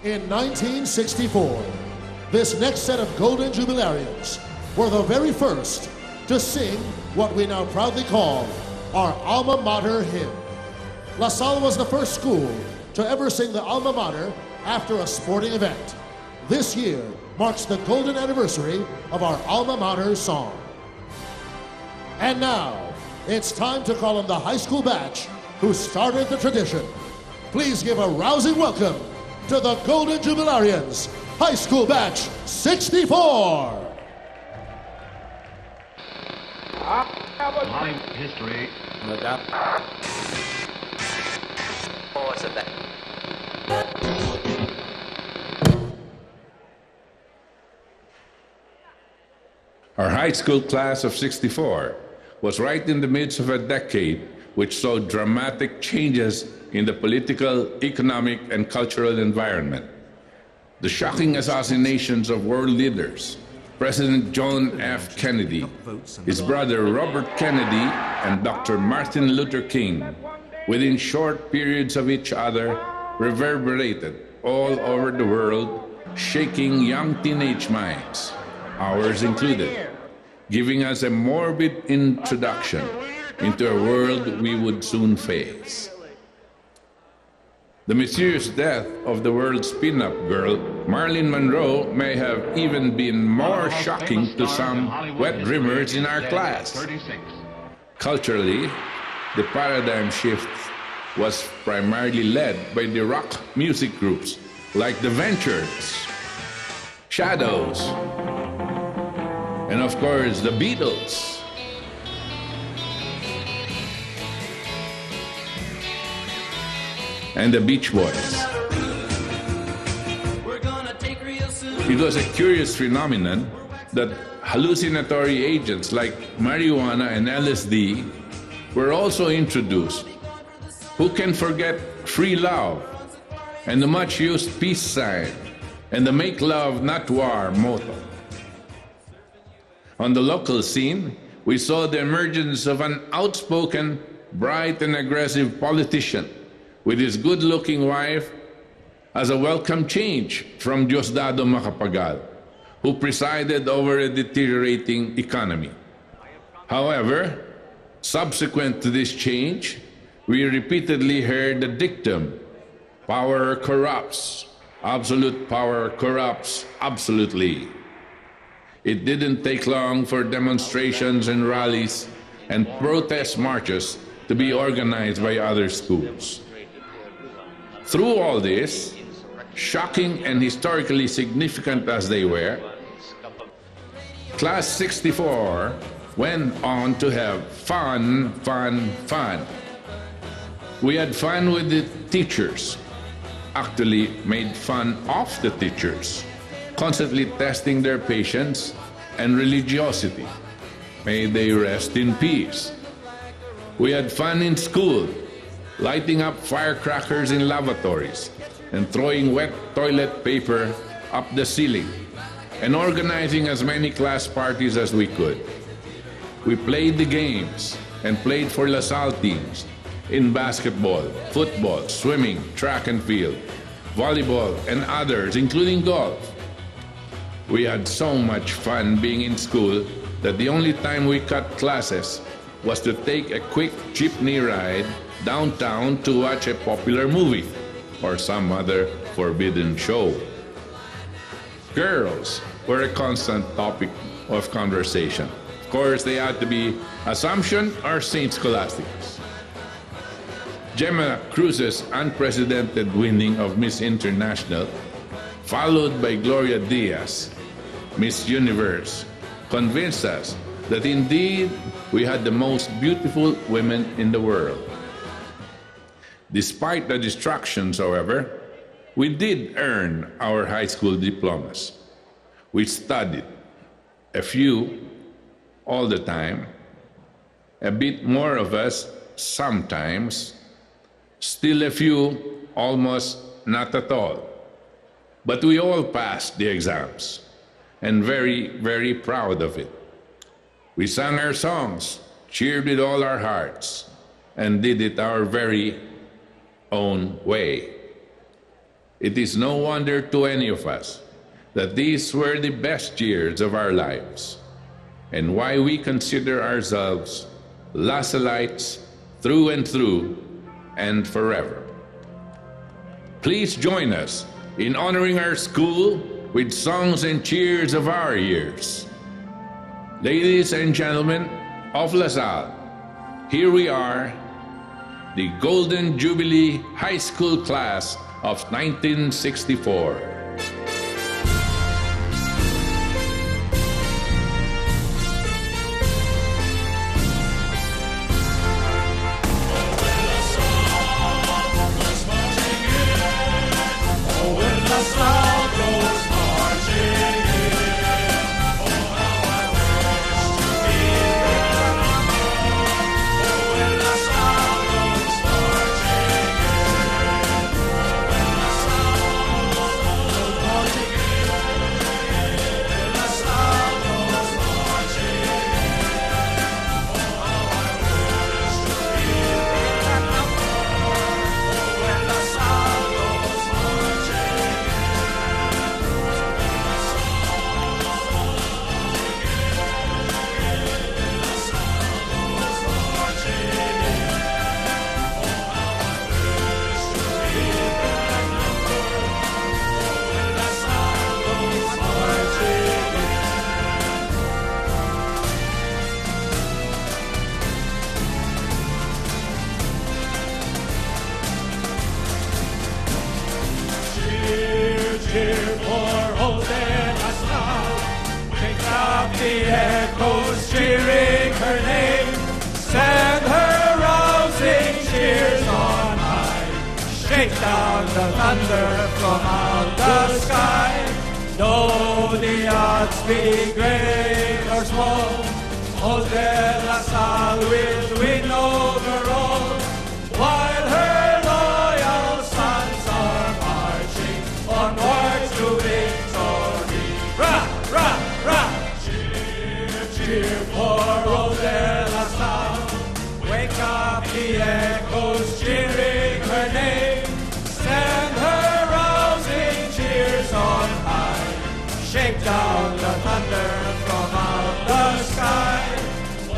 In 1964, this next set of Golden Jubilarians were the very first to sing what we now proudly call our alma mater hymn. La Salle was the first school to ever sing the alma mater after a sporting event. This year marks the golden anniversary of our alma mater song. And now, it's time to call on the high school batch who started the tradition. Please give a rousing welcome to the Golden Jubilarians, High School Batch 64! My history. Our high school class of 64 was right in the midst of a decade which saw dramatic changes in the political, economic, and cultural environment. The shocking assassinations of world leaders, President John F. Kennedy, his brother Robert Kennedy, and Dr. Martin Luther King, within short periods of each other, reverberated all over the world, shaking young teenage minds, ours included, giving us a morbid introduction into a world we would soon face. The mysterious death of the world's pin-up girl, Marilyn Monroe, may have even been more shocking to some wet dreamers in our class. Culturally, the paradigm shift was primarily led by the rock music groups like The Ventures, Shadows, and of course, the Beatles. And the Beach Boys. It was a curious phenomenon that hallucinatory agents like marijuana and LSD were also introduced. Who can forget free love and the much-used peace sign and the make love not war motto? On the local scene, we saw the emergence of an outspoken, bright and aggressive politician with his good-looking wife as a welcome change from Diosdado Macapagal, who presided over a deteriorating economy. However, subsequent to this change, we repeatedly heard the dictum, power corrupts, absolute power corrupts absolutely. It didn't take long for demonstrations and rallies and protest marches to be organized by other schools. Through all this, shocking and historically significant as they were, Class 64 went on to have fun. We had fun with the teachers, actually made fun of the teachers, constantly testing their patience and religiosity. May they rest in peace. We had fun in school, lighting up firecrackers in lavatories and throwing wet toilet paper up the ceiling and organizing as many class parties as we could. We played the games and played for La Salle teams in basketball, football, swimming, track and field, volleyball, and others, including golf. We had so much fun being in school that the only time we cut classes was to take a quick jeepney ride downtown to watch a popular movie or some other forbidden show. Girls were a constant topic of conversation. Of course, they had to be Assumption or St. Scholastics. Gemma Cruz's unprecedented winning of Miss International, followed by Gloria Diaz, Miss Universe, convinced us that indeed we had the most beautiful women in the world. Despite the distractions, however, we did earn our high school diplomas. We studied, a few all the time, a bit more of us sometimes, still a few almost not at all. But we all passed the exams, and very proud of it. We sang our songs, cheered with all our hearts, and did it our very own way. it is no wonder to any of us that these were the best years of our lives, and why we consider ourselves LaSallites through and through and forever. Please join us in honoring our school with songs and cheers of our years. Ladies and gentlemen of LaSalle, here we are, the Golden Jubilee High School class of 1964. The echoes cheering her name, send her rousing cheers on high. Shake down the thunder from out the sky. Though the odds be great or small, Jose de La Salle will win over all. While her loyal sons are marching onwards to victory. Rah, rah, rah! Cheer for Jose de La Salle. Wake up the echoes cheering her name. Send her rousing cheers on high. Shake down the thunder from out the sky.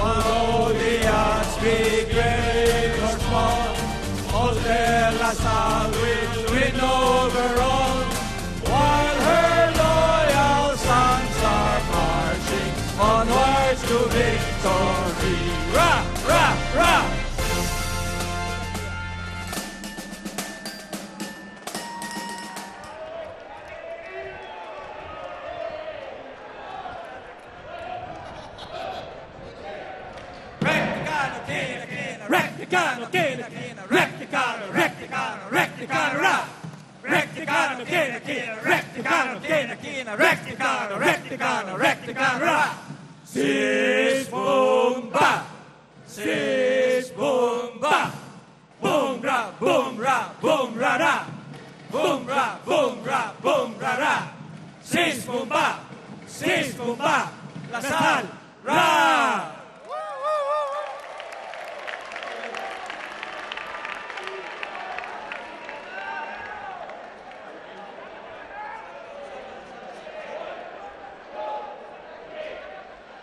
Although the odds be great or small, Jose de La Salle will win over all. While her loyal sons are marching onwards to victory. Rah, rah, rah! Recticano, kina, kina, recticano, recticano, recticano, rah! Recticano, kina, kina, recticano, kina, kina, recticano, recticano, recticano, rah! Sis boom ba, sis boom ba, boom ra, boom ra, boom ra ra, boom ra, boom ra, boom ra ra. Sis boom ba, La Salle, ra.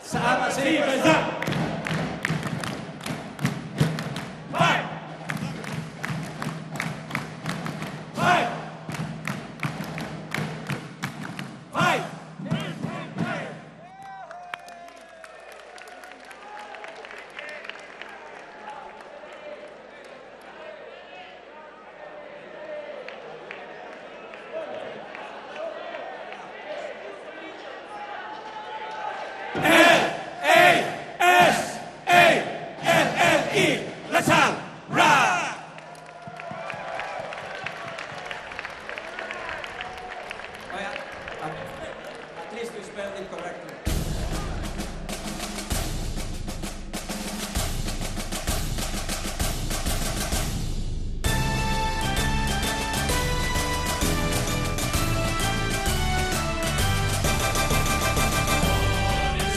Sama Stevens up. Fight. Fight. Fight. La Salle, rah! Oh yeah, at least you spelled it correctly.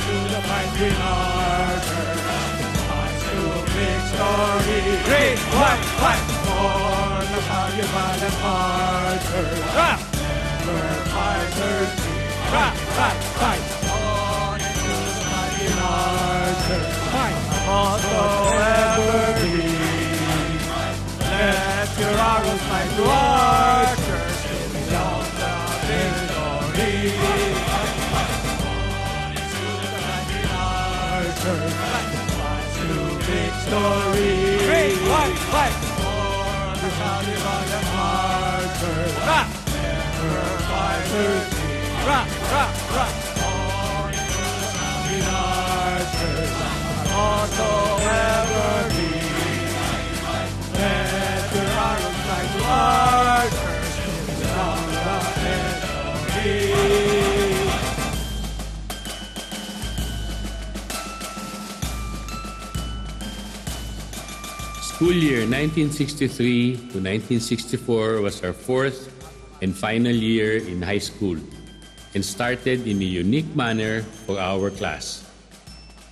To the fight in our victory, great white, white, for Founded by the martyrs. Martyrs. Fight. On into the mighty martyrs. Fight. Also ever be. Let your arrows fly to archers. Beyond the victory. On into the mighty martyrs. To victory. Fight. Founded by the martyrs. Never fighters. On into the mighty martyrs. Also ever be. Let your arrows fly to archers. Beyond the victory. School year 1963 to 1964 was our fourth and final year in high school and started in a unique manner for our class.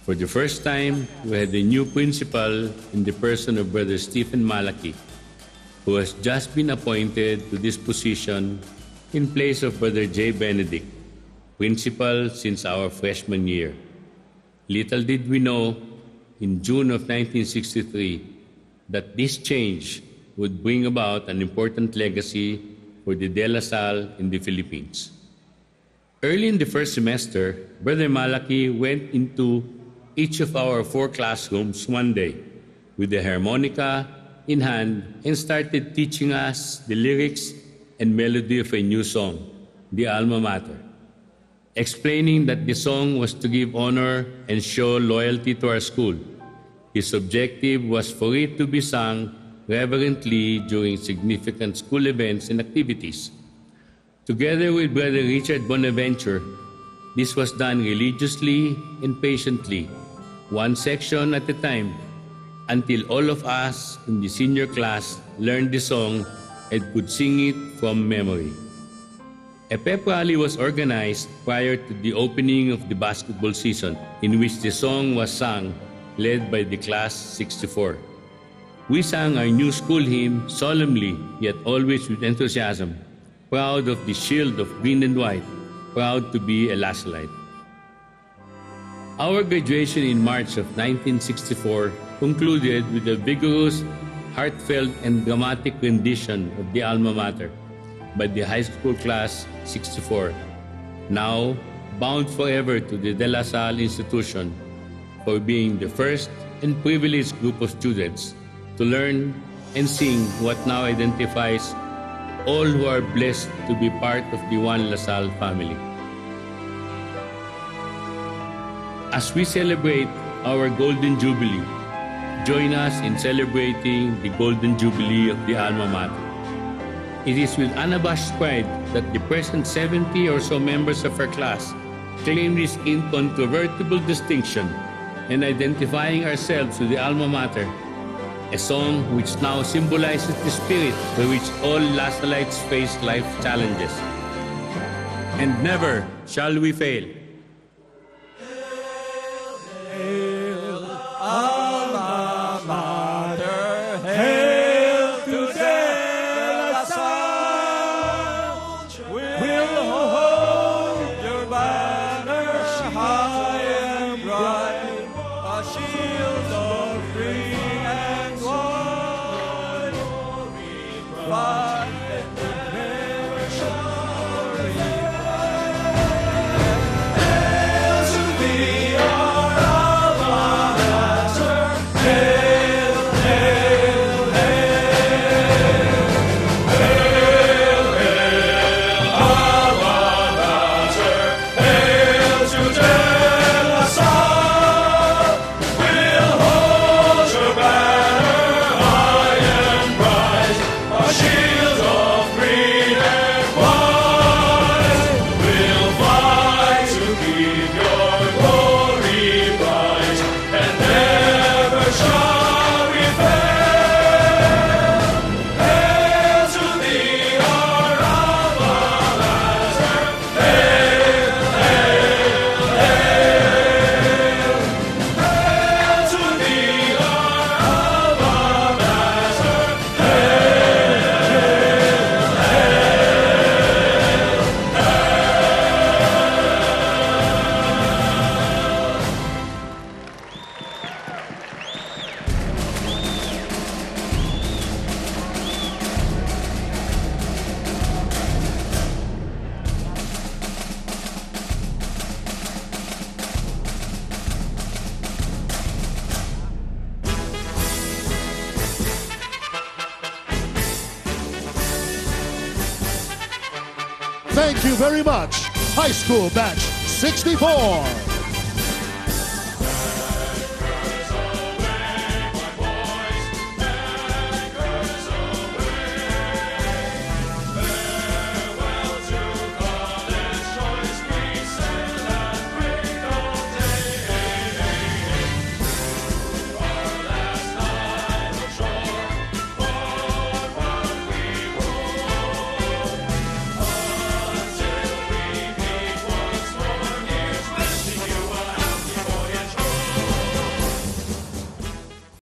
For the first time, we had a new principal in the person of Brother Stephen Malaki, who has just been appointed to this position in place of Brother J. Benedict, principal since our freshman year. Little did we know, in June of 1963, that this change would bring about an important legacy for the De La Salle in the Philippines. Early in the first semester, Brother Malaki went into each of our 4 classrooms one day with the harmonica in hand and started teaching us the lyrics and melody of a new song, the Alma Mater, explaining that the song was to give honor and show loyalty to our school. His objective was for it to be sung reverently during significant school events and activities. Together with Brother Richard Bonaventure, this was done religiously and patiently, one section at a time, until all of us in the senior class learned the song and could sing it from memory. A pep rally was organized prior to the opening of the basketball season, in which the song was sung, led by the Class 64. We sang our new school hymn solemnly, yet always with enthusiasm, proud of the shield of green and white, proud to be a Lassalite. Our graduation in March of 1964 concluded with a vigorous, heartfelt, and dramatic rendition of the Alma Mater by the high school Class 64, now bound forever to the De La Salle institution for being the first and privileged group of students to learn and sing what now identifies all who are blessed to be part of the One La Salle family. As we celebrate our Golden Jubilee, join us in celebrating the Golden Jubilee of the Alma Mater. It is with unabashed pride that the present 70 or so members of our class claim this incontrovertible distinction and identifying ourselves with the Alma Mater, a song which now symbolizes the spirit by which all Lasallites face life challenges. And never shall we fail. Hail, Alma Mater, hail to De La Salle. We'll hold your banner high and bright, a shield of green and white. Fight and never shall we hail to thee, our Alma Mater. Hail, hail, hail. Hail, hail, Alma Mater. Hail to De La Salle. We'll hold your banner high and bright, a shield of green and white. Thank you very much, High School Batch 64.